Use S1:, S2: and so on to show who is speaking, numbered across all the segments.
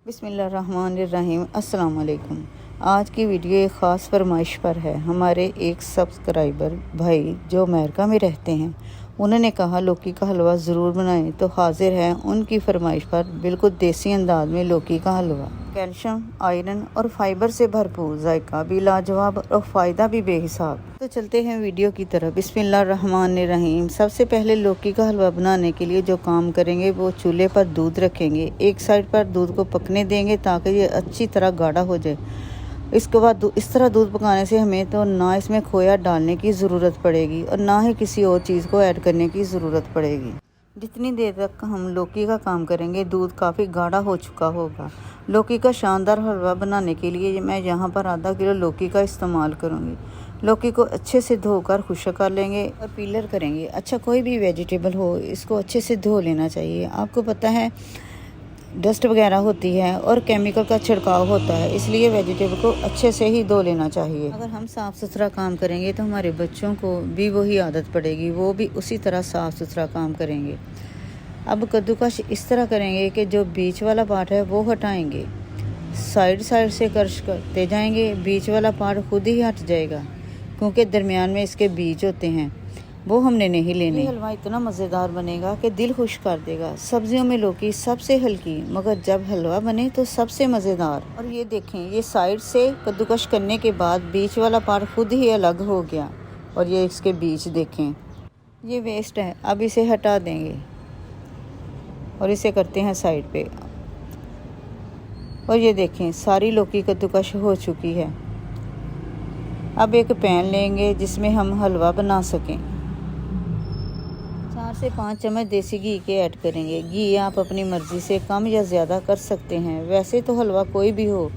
S1: बिस्मिल्लाहिर्रहमानिर्रहीम। अस्सलाम वालेकुम। आज की वीडियो एक ख़ास फरमाइश पर है। हमारे एक सब्सक्राइबर भाई जो अमेरिका में रहते हैं, उन्होंने कहा लौकी का हलवा ज़रूर बनाएं, तो हाजिर है उनकी फरमाइश पर बिल्कुल देसी अंदाज में लौकी का हलवा। कैल्शियम, आयरन और फाइबर से भरपूर, जायका भी लाजवाब और फ़ायदा भी बेहिसाब। तो चलते हैं वीडियो की तरफ। बिस्मिल्लाहिर्रहमानिर्रहीम। सबसे पहले लौकी का हलवा बनाने के लिए जो काम करेंगे वो चूल्हे पर दूध रखेंगे। एक साइड पर दूध को पकने देंगे ताकि ये अच्छी तरह गाढ़ा हो जाए। इसके बाद इस तरह दूध पकाने से हमें तो ना इसमें खोया डालने की ज़रूरत पड़ेगी और ना ही किसी और चीज़ को ऐड करने की ज़रूरत पड़ेगी। जितनी देर तक हम लौकी का काम करेंगे दूध काफ़ी गाढ़ा हो चुका होगा। लौकी का शानदार हलवा बनाने के लिए मैं यहाँ पर आधा किलो लौकी का इस्तेमाल करूँगी। लौकी को अच्छे से धोकर खुश्क कर लेंगे और पीलर करेंगे। अच्छा, कोई भी वेजिटेबल हो इसको अच्छे से धो लेना चाहिए। आपको पता है डस्ट वगैरह होती है और केमिकल का छिड़काव होता है, इसलिए वेजिटेबल को अच्छे से ही धो लेना चाहिए। अगर हम साफ़ सुथरा काम करेंगे तो हमारे बच्चों को भी वही आदत पड़ेगी, वो भी उसी तरह साफ़ सुथरा काम करेंगे। अब कद्दूकस इस तरह करेंगे कि जो बीच वाला पार्ट है वो हटाएंगे, साइड साइड से क्रश करते जाएंगे। बीच वाला पार्ट खुद ही हट जाएगा क्योंकि दरमियान में इसके बीज होते हैं, वो हमने नहीं लेने। ये हलवा इतना मज़ेदार बनेगा कि दिल खुश कर देगा। सब्जियों में लौकी सबसे हल्की, मगर जब हलवा बने तो सबसे मज़ेदार। और ये देखें, ये साइड से कद्दूकस करने के बाद बीच वाला पार्ट खुद ही अलग हो गया और ये इसके बीज देखें, ये वेस्ट है। अब इसे हटा देंगे और इसे करते हैं साइड पे। और ये देखें सारी लौकी कद्दूकस हो चुकी है। अब एक पैन लेंगे जिसमें हम हलवा बना सकें। 4 से 5 चम्मच देसी घी के ऐड करेंगे। घी आप अपनी मर्ज़ी से कम या ज़्यादा कर सकते हैं। वैसे तो हलवा कोई भी हो,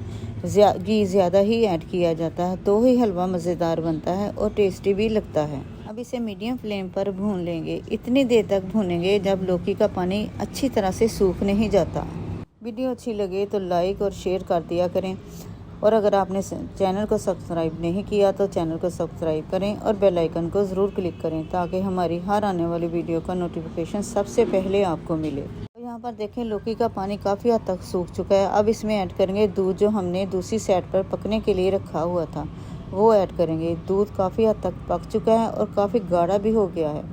S1: घी ज़्यादा ही ऐड किया जाता है तो ही हलवा मज़ेदार बनता है और टेस्टी भी लगता है। अब इसे मीडियम फ्लेम पर भून लेंगे। इतनी देर तक भूनेंगे जब लौकी का पानी अच्छी तरह से सूख नहीं जाता। वीडियो अच्छी लगे तो लाइक और शेयर कर दिया करें, और अगर आपने चैनल को सब्सक्राइब नहीं किया तो चैनल को सब्सक्राइब करें और बेल आइकन को ज़रूर क्लिक करें ताकि हमारी हर आने वाली वीडियो का नोटिफिकेशन सबसे पहले आपको मिले। तो यहाँ पर देखें लौकी का पानी काफ़ी हद तक सूख चुका है। अब इसमें ऐड करेंगे दूध जो हमने दूसरी साइड पर पकने के लिए रखा हुआ था, वो ऐड करेंगे। दूध काफ़ी हद तक पक चुका है और काफ़ी गाढ़ा भी हो गया है।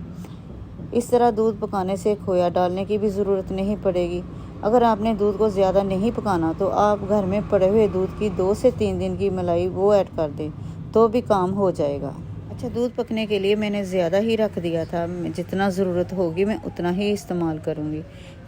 S1: इस तरह दूध पकाने से खोया डालने की भी ज़रूरत नहीं पड़ेगी। अगर आपने दूध को ज़्यादा नहीं पकाना तो आप घर में पड़े हुए दूध की 2 से 3 दिन की मलाई वो ऐड कर दें तो भी काम हो जाएगा। अच्छा, दूध पकने के लिए मैंने ज़्यादा ही रख दिया था। जितना ज़रूरत होगी मैं उतना ही इस्तेमाल करूँगी।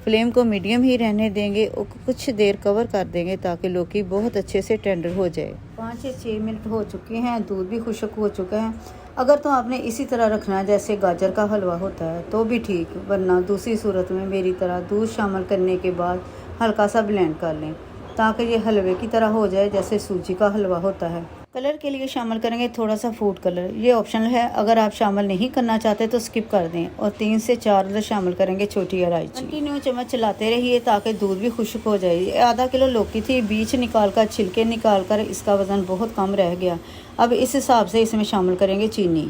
S1: फ्लेम को मीडियम ही रहने देंगे और कुछ देर कवर कर देंगे ताकि लौकी बहुत अच्छे से टेंडर हो जाए। 5 से 6 मिनट हो चुके हैं, दूध भी खुश्क हो चुका है। अगर तो आपने इसी तरह रखना है जैसे गाजर का हलवा होता है तो भी ठीक, वरना दूसरी सूरत में मेरी तरह दूध शामिल करने के बाद हल्का सा ब्लेंड कर लें ताकि ये हलवे की तरह हो जाए जैसे सूजी का हलवा होता है। कलर के लिए शामिल करेंगे थोड़ा सा फूड कलर, ये ऑप्शनल है। अगर आप शामिल नहीं करना चाहते तो स्किप कर दें। और 3 से 4 अदरक शामिल करेंगे छोटी इलायची। कंटिन्यू चम्मच चलाते रहिए ताकि दूध भी खुश्क हो जाए। आधा किलो लौकी थी, बीज निकाल कर छिलके निकाल कर इसका वज़न बहुत कम रह गया। अब इस हिसाब से इसमें शामिल करेंगे चीनी।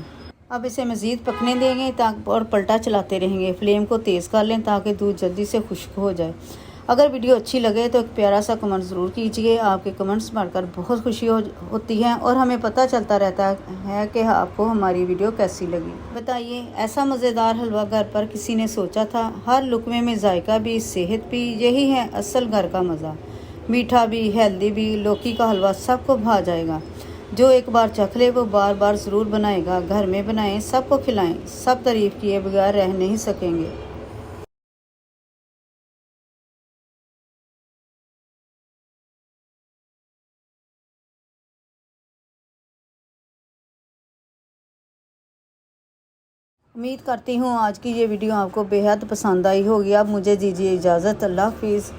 S1: अब इसे मज़ीद पकने देंगे और पलटा चलाते रहेंगे। फ्लेम को तेज़ कर लें ताकि दूध जल्दी से खुश्क हो जाए। अगर वीडियो अच्छी लगे तो एक प्यारा सा कमेंट ज़रूर कीजिए। आपके कमेंट्स पढ़कर बहुत खुशी होती है और हमें पता चलता रहता है कि आपको हमारी वीडियो कैसी लगी। बताइए, ऐसा मज़ेदार हलवा घर पर किसी ने सोचा था? हर लुकमे में जायका भी, सेहत भी, यही है असल घर का मज़ा। मीठा भी, हेल्दी भी, लौकी का हलवा सबको भा जाएगा। जो एक बार चख ले वो बार बार ज़रूर बनाएगा। घर में बनाएं, सबको खिलाएं, सब तारीफ़ किए बगैर रह नहीं सकेंगे। उम्मीद करती हूँ आज की ये वीडियो आपको बेहद पसंद आई होगी। अब मुझे दीजिए इजाज़त। अल्लाह हाफिज़।